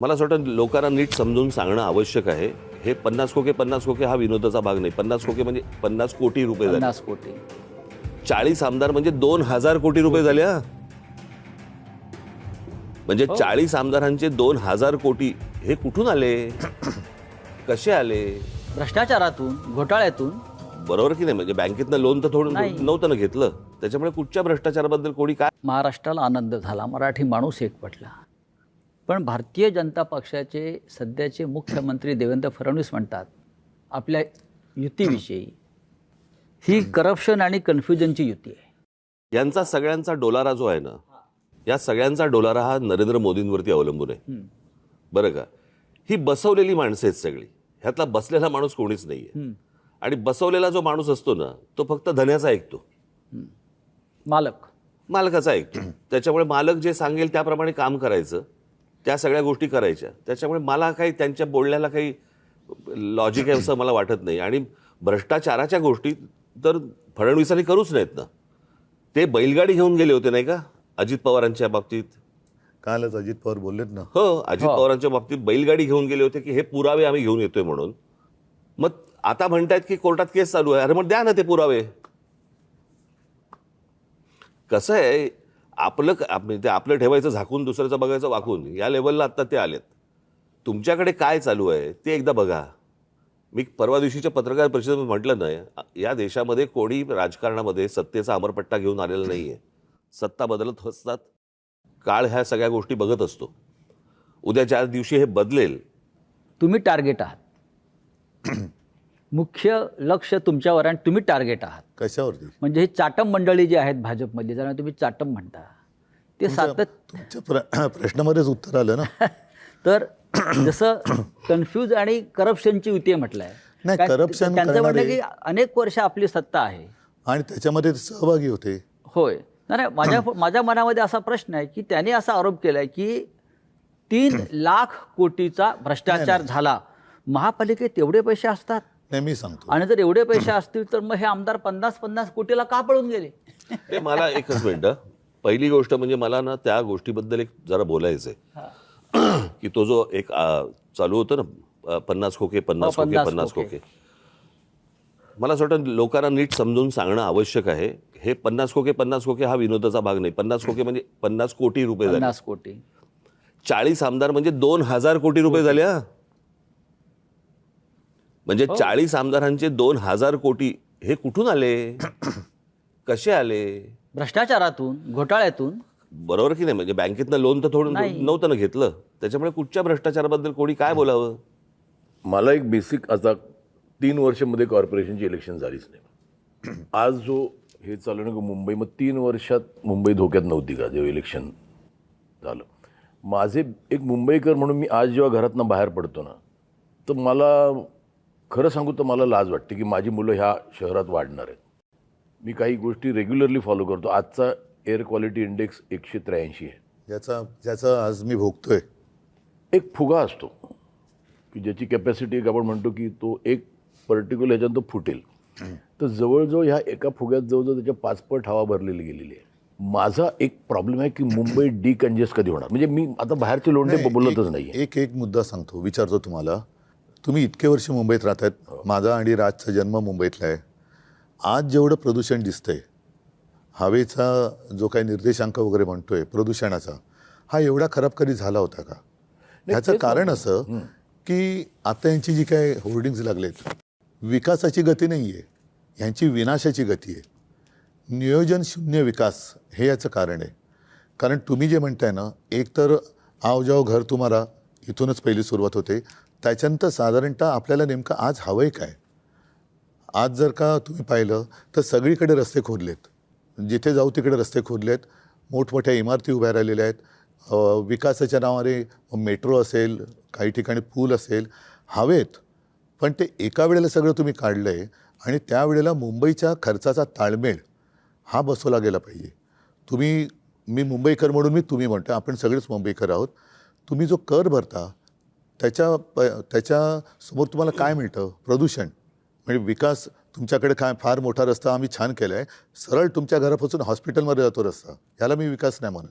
मला असं वाटतं लोकांना नीट समजून सांगणं आवश्यक आहे. हे 50 खोके हा विनोदाचा भाग नाही. 50 खोके म्हणजे 50 कोटी रुपये झाले. 50 कोटी 40 आमदार म्हणजे 2000 कोटी रुपये झाले. हा म्हणजे 40 आमदारांचे 2000 कोटी हे कुठून आले? कसे आले? भ्रष्टाचारातून, घोटाळ्यातून. बरोबर की नाही? म्हणजे बँकेतनं लोन तर थोडं नव्हतं ना घेतलं. त्याच्यामुळे कुठच्या भ्रष्टाचाराबद्दल कोणी काय? महाराष्ट्राला आनंद झाला, मराठी माणूस एकवटला. पण भारतीय जनता पक्षाचे सध्याचे मुख्यमंत्री देवेंद्र फडणवीस म्हणतात आपल्या युतीविषयी, ही करप्शन आणि कन्फ्युजनची युती आहे. यांचा सगळ्यांचा डोलारा जो आहे ना, या सगळ्यांचा डोलारा हा नरेंद्र मोदींवरती अवलंबून आहे. बरं का? ही बसवलेली माणसं आहेत सगळी. ह्यातला बसलेला माणूस कोणीच नाहीये. आणि बसवलेला जो माणूस असतो ना, तो फक्त धन्याचा ऐकतो, मालकाचा ऐकतो. त्याच्यामुळे मालक जे सांगेल त्याप्रमाणे काम करायचं, त्या सगळ्या गोष्टी करायच्या. त्याच्यामुळे मला काही त्यांच्या बोलण्याला काही लॉजिक आहे असं मला वाटत नाही. आणि भ्रष्टाचाराच्या गोष्टी तर फडणवीसांनी करूच नाहीत ना. ते बैलगाडी घेऊन गेले होते नाही का अजित पवारांच्या बाबतीत? कालच अजित पवार बोललेत ना. हो, अजित पवारांच्या बाबतीत बैलगाडी घेऊन गेले होते की हे पुरावे आम्ही घेऊन येतोय म्हणून. मग आता म्हणतायत की कोर्टात केस चालू आहे. अरे मग द्या ना ते पुरावे. कसं आहे, आपलं ठेवायचं झाकून, दुसऱ्याचं बघायचं वाकून. या लेवलला आता ते आलेत. तुमच्याकडे काय चालू आहे ते एकदा बघा. मी परवा दिवशीच्या पत्रकार परिषदेमध्ये म्हटलं नाही, या देशामध्ये कोणी राजकारणामध्ये सत्तेचा अमरपट्टा घेऊन आलेला नाहीये. सत्ता बदलत असतात. काळ ह्या सगळ्या गोष्टी बघत असतो. उद्या ज्या दिवशी हे बदलेल, तुम्ही टार्गेट आहात. मुख्य लक्ष तुमच्यावर आणि तुम्ही टार्गेट आहात. कशावरती? म्हणजे ही चाटम मंडळी जी आहेत भाजपमध्ये, ज्यांना तुम्ही चाटम म्हणता, ते तुमच्या प्रश्नामध्येच उत्तर आलं ना. तर जसं कन्फ्यूज आणि करप्शनची युती म्हटलंय. नाही, करप्शन त्यांचं म्हणणं की अनेक वर्ष आपली सत्ता आहे आणि त्याच्यामध्ये सहभागी होते. होय. नाही, माझ्या मनामध्ये असा प्रश्न आहे की त्याने असा आरोप केलाय की 3 लाख कोटीचा भ्रष्टाचार झाला. महापालिकेत एवढे पैसे असतात? नाही, मी सांगतो. आणि जर एवढे पैसे असतील तर मग हे आमदार 50 कोटीला का पळून गेले? ते मला एकच मिनिट. पहिली गोष्ट म्हणजे मला ना त्या गोष्टीबद्दल एक जरा बोलायचंय की तो जो एक चालू होतं ना 50 खोके. मला असं वाटतं लोकांना नीट समजून सांगणं आवश्यक आहे. हे 50 खोके हा विनोदाचा भाग नाही. 50 खोके म्हणजे 50 कोटी रुपये झाले. 50 कोटी 40 आमदार म्हणजे 2000 कोटी रुपये झाले. म्हणजे 40 आमदारांचे 2000 कोटी हे कुठून आले? कसे आले? भ्रष्टाचारातून, घोटाळ्यातून. बरोबर की नाही? म्हणजे बँकेतनं लोन तर थोडं नव्हतं ना घेतलं. त्याच्यामुळे कुठच्या भ्रष्टाचाराबद्दल कोणी काय बोलावं? मला एक बेसिक, आता 3 वर्षामध्ये कॉर्पोरेशनची इलेक्शन झालीच नाही. आज जो हे चालू ना मुंबई, मग 3 वर्षात मुंबई धोक्यात नव्हती का जेव्हा इलेक्शन झालं? माझे एक मुंबईकर म्हणून मी आज जेव्हा घरातनं बाहेर पडतो ना, तर मला खरं सांगू तर मला लाज वाटते की माझी मुलं ह्या शहरात वाढणार आहेत. मी काही गोष्टी रेग्युलरली फॉलो करतो. आजचा एअर क्वालिटी इंडेक्स 183 आहे. ज्याचा आज मी भोगतोय. एक फुगा असतो की ज्याची कॅपॅसिटी एक आपण म्हणतो की तो एक पर्टिक्युलर ह्याच्यात तो फुटेल. तर जवळजवळ ह्या एका फुग्यात जवळजवळ त्याच्या 5 पट हवा भरलेली गेलेली आहे. माझा एक प्रॉब्लेम आहे की मुंबई डिकंजेस्ट कधी होणार? म्हणजे मी आता बाहेरचे लोंढे बोलतच नाही. एक मुद्दा सांगतो, विचारतो तुम्हाला. तुम्ही इतके वर्ष मुंबईत राहतात. माझा आणि राजचा जन्म मुंबईतला आहे. आज जेवढं प्रदूषण दिसतंय, हवेचा जो काही निर्देशांक वगैरे म्हणतोय प्रदूषणाचा, हा एवढा खराब कधी झाला होता का? ह्याचं कारण असं की आता यांची जी काय होर्डिंग्स लागलेत, विकासाची गती नाही आहे, ह्यांची विनाशाची गती आहे. नियोजन शून्य विकास हे याचं कारण आहे. कारण तुम्ही जे म्हणताय ना, एक तर आओ जाओ घर तुम्हाला इथूनच पहिली सुरुवात होते. त्याच्यानंतर साधारणतः आपल्याला नेमकं आज हवं आहे काय? आज जर का तुम्ही पाहिलं तर सगळीकडे रस्ते खोदलेत. जिथे जाऊ तिकडे रस्ते खोदलेत. मोठमोठ्या इमारती उभ्या राहिलेल्या आहेत. विकासाच्या नावाने मेट्रो असेल, काही ठिकाणी पूल असेल, हवेत. पण ते एका वेळेला सगळं तुम्ही काढलं आहे आणि त्यावेळेला मुंबईच्या खर्चाचा ताळमेळ हा बसवला गेला पाहिजे. मी मुंबईकर म्हणून तुम्ही म्हणतो, आपण सगळेच मुंबईकर आहोत. तुम्ही जो कर भरता त्याच्यासमोर तुम्हाला काय मिळतं? प्रदूषण. म्हणजे विकास तुमच्याकडे काय फार मोठा रस्ता आम्ही छान केला आहे, सरळ तुमच्या घरापासून हॉस्पिटलमध्ये जातो रस्ता, याला मी विकास नाही म्हणत.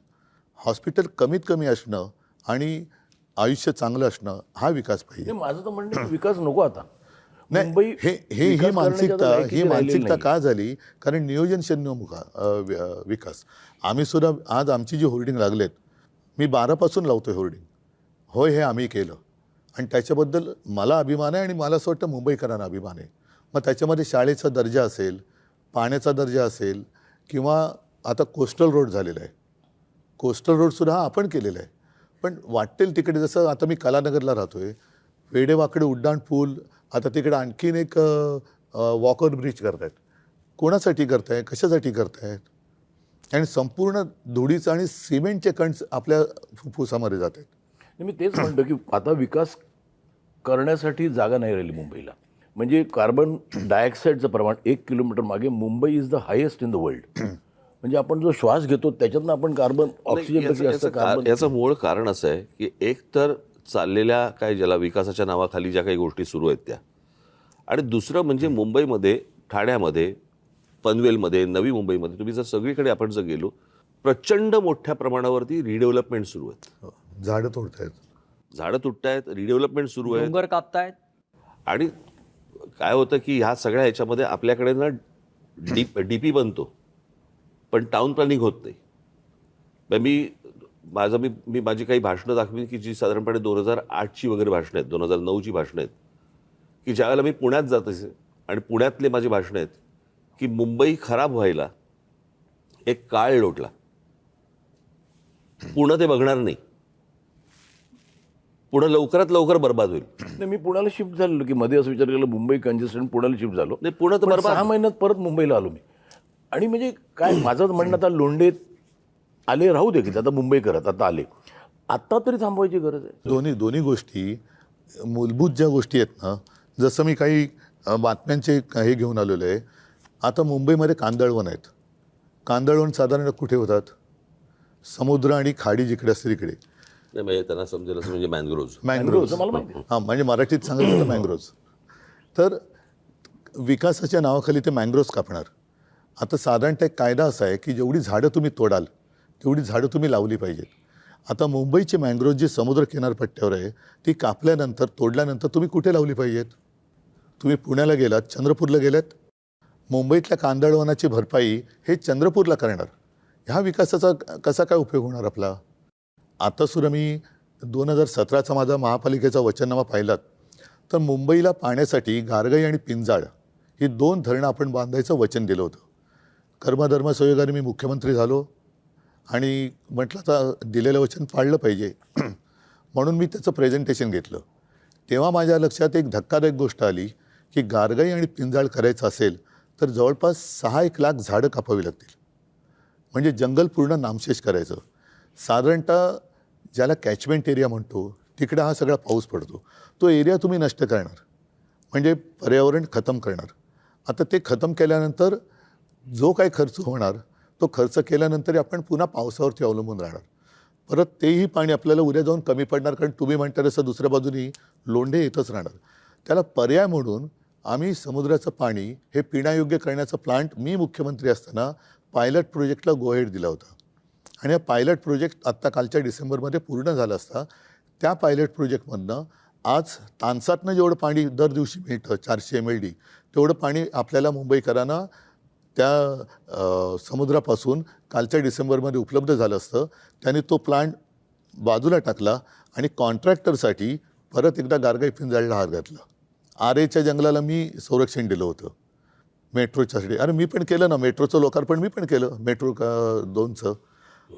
हॉस्पिटल कमीत कमी असणं आणि आयुष्य चांगलं असणं हा विकास पाहिजे. नाही, माझं तर म्हणणं आहे की विकास नको आता. नाही, मुंबई ही विकास करण्याची आता लायकीची राहिलेली मानसिकता नाही. का झाली? कारण नियोजन विकास. आम्ही सुद्धा आज आमची जी होर्डिंग लागलेत, मी 12 पासून लावतोय होर्डिंग. होय, हे आम्ही केलं आणि त्याच्याबद्दल मला अभिमान आहे आणि मला असं वाटतं मुंबईकरांना अभिमान आहे. मग त्याच्यामध्ये शाळेचा दर्जा असेल, पाण्याचा दर्जा असेल, किंवा आता कोस्टल रोड झालेला आहे. कोस्टल रोडसुद्धा हा आपण केलेला आहे. पण वाटेल तिकडे, जसं आता मी कलानगरला राहतोय, वेडेवाकडे उड्डाण पूल, आता तिकडे आणखीन एक वॉकर ब्रिज करतायत. कोणासाठी करताय, कशासाठी करतायत? आणि संपूर्ण धुळीचं आणि सिमेंटचे कण आपल्या फुफ्फुसामध्ये जात आहेत. मी तेच म्हणतो की आता विकास करण्यासाठी जागा नाही राहिली मुंबईला. म्हणजे कार्बन डायऑक्साईडचं प्रमाण 1 किलोमीटर मागे Mumbai is the highest in the world. म्हणजे आपण जो श्वास घेतो त्याच्यातनं आपण कार्बन ऑक्सिजनपेक्षा जास्त कार्बन. याचं मूळ कारण असं आहे की एक तर चाललेल्या काय ज्याला विकासाच्या नावाखाली ज्या काही गोष्टी सुरू आहेत त्या, आणि दुसरं म्हणजे मुंबईमध्ये, ठाण्यामध्ये, पनवेलमध्ये, नवी मुंबईमध्ये तुम्ही जर सगळीकडे आपण जर गेलो, प्रचंड मोठ्या प्रमाणावरती रिडेव्हलपमेंट सुरू आहेत. झाडं तोडतायत, झाडं तुटतायत, रिडेव्हलपमेंट सुरू आहे. डोंगर कापतायत. आणि काय होतं की ह्या सगळ्या ह्याच्यामध्ये आपल्याकडे ना डीपी बनतो पण टाउन प्लॅनिंग होत नाही. मी माझी काही भाषणं दाखवीन की जी साधारणपणे 2008ची वगैरे भाषणं आहेत, 2009ची भाषणं आहेत, की ज्यावेळेला मी पुण्यात जात असे आणि पुण्यातले माझी भाषणं आहेत की मुंबई खराब व्हायला एक काळ लोटला, पुणे ते बघणार नाही, पुणे लवकरात लवकर बर्बाद होईल. नाही, मी पुण्याला शिफ्ट झालेलो की मध्ये असं विचार केला मुंबई कंजेस्टेड, पुण्याला शिफ्ट झालो. नाही, पुणे तर पण बर्बाद. 6 महिन्यात परत मुंबईला आलो मी. आणि म्हणजे काय माझं म्हणणं, आता लोंढे आले राहू दे की आता मुंबई करत आता आले, आता तरी थांबवायची गरज आहे. दोन्ही गोष्टी मूलभूत ज्या गोष्टी आहेत ना, जसं मी काही बातम्यांचे हे घेऊन आलेलो आहे. आता मुंबईमध्ये कांदळवन आहेत. कांदळवन साधारण कुठे होतात? समुद्र आणि खाडी जिकडे असते तिकडे. नाही, म्हणजे त्यांना समजेल असं म्हणजे मॅनग्रोव्ज. मॅंग्रोव्हचं मला माहिती आहे. हां, म्हणजे मराठीत सांगायचं तर मँग्रोव्ज. तर विकासाच्या नावाखाली ते मँग्रोव्ज कापणार. आता साधारणतः एक कायदा असा आहे की जेवढी झाडं तुम्ही तोडाल तेवढी झाडं तुम्ही लावली पाहिजेत. आता मुंबईची मँग्रोव्ज जी समुद्र किनारपट्ट्यावर आहे ती कापल्यानंतर, तोडल्यानंतर तुम्ही कुठे लावली पाहिजेत? तुम्ही पुण्याला गेलात, चंद्रपूरला गेलात, मुंबईतल्या कांदळवनाची भरपाई हे चंद्रपूरला करणार. ह्या विकासाचा कसा काय उपयोग होणार आपला? आता सुद्धा मी 2017चा माझा महापालिकेचा वचननामा पाहिलात तर मुंबईला पाण्यासाठी गारगाई आणि पिंजाळ ही 2 धरणं आपण बांधायचं वचन दिलं होतं. कर्मधर्मसंयोगाने मी मुख्यमंत्री झालो आणि म्हटलं आता दिलेलं वचन पाळलं पाहिजे म्हणून मी त्याचं प्रेझेंटेशन घेतलं. तेव्हा माझ्या लक्षात एक धक्कादायक गोष्ट आली की गारगाई आणि पिंजाळ करायचं असेल तर जवळपास 6-1 लाख झाडं कापावी लागतील. म्हणजे जंगल पूर्ण नामशेष करायचं. साधारणतः ज्याला कॅचमेंट एरिया म्हणतो तिकडे हा सगळा पाऊस पडतो, तो एरिया तुम्ही नष्ट करणार म्हणजे पर्यावरण खतम करणार. आता ते खतम केल्यानंतर जो काय खर्च होणार तो खर्च केल्यानंतर आपण पुन्हा पावसावरती अवलंबून राहणार. परत तेही पाणी आपल्याला उद्या जाऊन कमी पडणार, कारण तुम्ही म्हणता तसं दुसऱ्या बाजूनी लोंढे येतच राहणार. त्याला पर्याय म्हणून आम्ही समुद्राचं पाणी हे पिण्यायोग्य करण्याचा प्लांट मी मुख्यमंत्री असताना पायलट प्रोजेक्टला गो हेड दिला होता. आणि हा पायलट प्रोजेक्ट आत्ता कालच्या डिसेंबरमध्ये पूर्ण झाला असता. त्या पायलट प्रोजेक्टमधनं आज तानसातनं जेवढं पाणी दर दिवशी मिळतं 400 MLD तेवढं पाणी आपल्याला मुंबईकरांना त्या समुद्रापासून कालच्या डिसेंबरमध्ये उपलब्ध झालं असतं. त्यांनी तो प्लांट बाजूला टाकला आणि कॉन्ट्रॅक्टरसाठी परत एकदा गारगाई पिंजाळला हात घातला. आरेच्या जंगलाला मी संरक्षण दिलं होतं मेट्रोच्यासाठी. अरे मी पण केलं ना, मेट्रोचं लोकार्पण मी पण केलं, मेट्रो 2चं.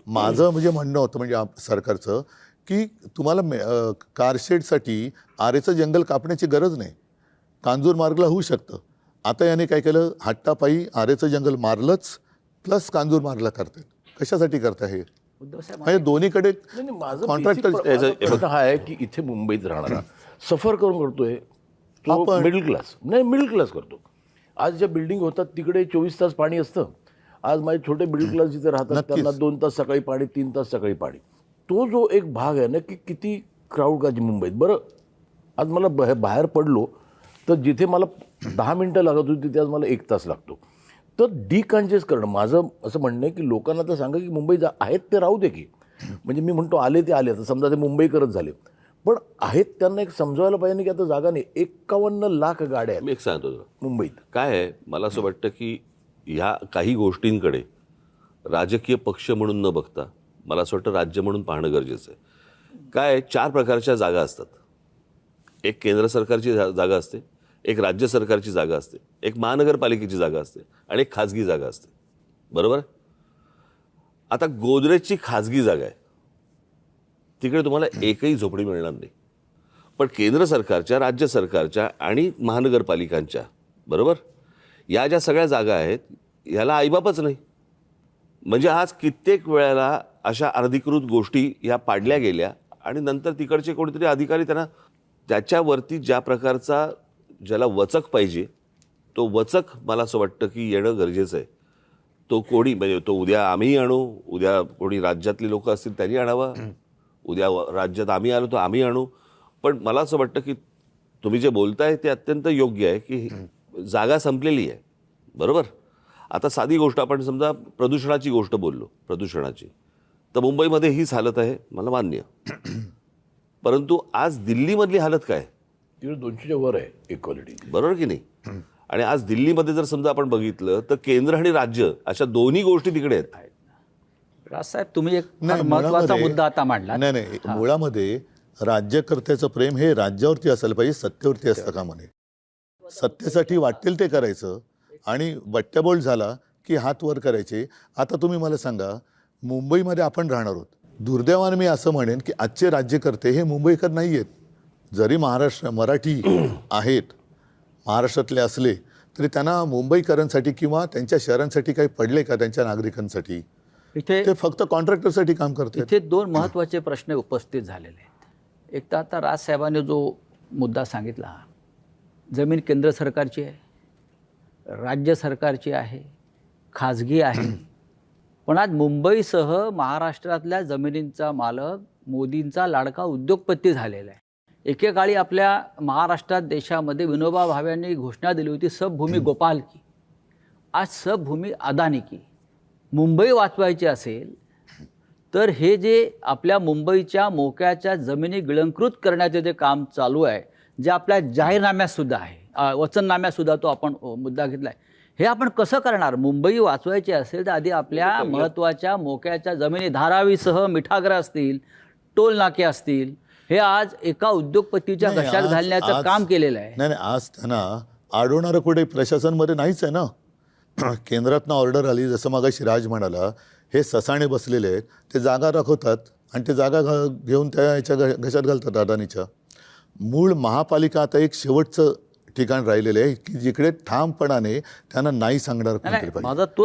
माझं म्हणजे म्हणणं होतं म्हणजे सरकारचं की तुम्हाला कारशेडसाठी आरेचं जंगल कापण्याची गरज नाही, कांजूर मार्गला होऊ शकतं. आता याने काय केलं, हट्टापायी आरेचं जंगल मारलंच प्लस कांजूर मार्गला करतात. कशासाठी करता हे? म्हणजे दोन्हीकडे माझं कॉन्ट्रॅक्टर प्रश्न हा आहे की इथे मुंबईत राहणारा सफर करून करतोय तो आपण- मिडल क्लास करतो. आज ज्या बिल्डिंग होतात तिकडे 24 तास पाणी असतं. आज माझे छोटे मिडल क्लास जिथे राहतात नक्कीच. त्यांना 2 तास सकाळी पाणी, 3 तास सकाळी पाणी. तो जो एक भाग आहे ना की किती क्राऊड का मुंबईत. बरं, आज मला बाहेर पडलो तर जिथे मला 10 मिनटं लागत होती तिथे आज मला 1 तास लागतो. तर डिकंजेस्ट करणं माझं असं म्हणणं आहे की लोकांना तर सांगा की मुंबई आहेत ते राहू दे की. म्हणजे मी म्हणतो आले ते आले, तर समजा ते मुंबई करत झाले, पण आहेत त्यांना एक समजायला पाहिजे की आता जागा नाही. 51 लाख गाड्या आहेत मी एक सांगतो तुला मुंबईत. काय आहे, मला असं वाटतं की ह्या काही गोष्टींकडे राजकीय पक्ष म्हणून न बघता मला असं वाटतं राज्य म्हणून पाहणं गरजेचं आहे. काय आहे, 4 प्रकारच्या जागा असतात. एक केंद्र सरकारची जागा असते, एक राज्य सरकारची जागा असते, एक महानगरपालिकेची जागा असते आणि एक खाजगी जागा असते. बरोबर. आता गोदरेजची खाजगी जागा आहे, तिकडे तुम्हाला एकही झोपडी मिळणार नाही. पण केंद्र सरकारच्या, राज्य सरकारच्या आणि महानगरपालिकांच्या, बरोबर, या ज्या सगळ्या जागा आहेत ह्याला आईबापच नाही. म्हणजे आज कित्येक वेळेला अशा अनधिकृत गोष्टी ह्या पाडल्या गेल्या आणि नंतर तिकडचे कोणीतरी अधिकारी त्यांना त्याच्यावरती ज्या प्रकारचा ज्याला वचक पाहिजे तो वचक मला असं वाटतं की येणं गरजेचं आहे. तो कोणी म्हणजे तो उद्या आम्हीही आणू, उद्या कोणी राज्यातली लोक असतील त्यांनी आणावा, उद्या राज्यात आम्ही आलो तर आम्ही आणू. पण मला असं वाटतं की तुम्ही जे बोलताय ते अत्यंत योग्य आहे की जागा संपलेली आहे. बरोबर. आता साधी गोष्ट आपण समजा प्रदूषणाची गोष्ट बोललो, प्रदूषणाची, तर मुंबईमध्ये हीच हालत आहे, मला मान्य. परंतु आज दिल्लीमधली हालत काय, तिकडे 200च्या वर आहे इक्वालिटी. बरोबर की नाही. आणि आज दिल्लीमध्ये जर समजा आपण बघितलं तर केंद्र आणि राज्य अशा दोन्ही गोष्टी तिकडे आहेत. राजसाहेब, तुम्ही एक फार नाही, महत्वाचा मुळामध्ये- मुद्दा आता मांडला. नाही, मुळामध्ये राज्यकर्त्याचं प्रेम हे राज्यावरती असायला पाहिजे, सत्तेवरती असतं कामा नये. सत्तेसाठी वाटेल ते करायचं आणि बट्ट्याबोळ झाला की हात वर करायचे. आता तुम्ही मला सांगा, मुंबईमध्ये आपण राहणार आहोत. दुर्दैवाने मी असं म्हणेन की आजचे राज्यकर्ते हे मुंबईकर नाही आहेत. जरी मराठी आहेत, महाराष्ट्रातले असले तरी त्यांना मुंबईकरांसाठी किंवा त्यांच्या शहरांसाठी काही पडले का, त्यांच्या नागरिकांसाठी? इथे ते फक्त कॉन्ट्रॅक्टरसाठी काम करतात. इथे 2 महत्त्वाचे प्रश्न उपस्थित झालेले आहेत. एक तर आता राजसाहेबांनी जो मुद्दा सांगितला, जमीन केंद्र सरकारची आहे, राज्य सरकारची आहे, खाजगी आहे. पण आज मुंबईसह महाराष्ट्रातल्या जमिनींचा मालक मोदींचा लाडका उद्योगपती झालेला आहे. एकेकाळी आपल्या महाराष्ट्रात, देशामध्ये विनोबा भावेंनी घोषणा दिली होती सबभूमी गोपाल की. आज सबभूमी अदानी की. मुंबई वाचवायची असेल तर हे जे आपल्या मुंबईच्या मोक्याच्या जमिनी गिळंकृत करण्याचे जे काम चालू आहे, जे आपल्या जाहीरनाम्यातसुद्धा आहे, वचननाम्यातसुद्धा तो आपण मुद्दा घेतला आहे, हे आपण कसं करणार? मुंबई वाचवायची असेल तर आधी आपल्या महत्त्वाच्या मोक्याच्या जमिनी, धारावीसह मिठागर असतील, टोल नाके असतील, हे आज एका उद्योगपतीच्या नाही, घशात घालण्याचं आज- काम केलेलं आहे. नाही, आज त्यांना अडवणारं कुठे प्रशासनमध्ये नाहीच आहे ना. केंद्रातनं ऑर्डर आली, जसं मगाशी राज म्हणाला, हे ससाणे बसलेले आहेत, ते जागा राखवतात आणि ते जागा घेऊन त्या याच्या घशात घालतात अदानीच्या. मूळ महापालिका आता एक शेवटचं ठिकाण राहिलेलं आहे की जिकडे ठामपणाने त्यांना नाही सांगणार कोणतरी पाहिजे. माझा तो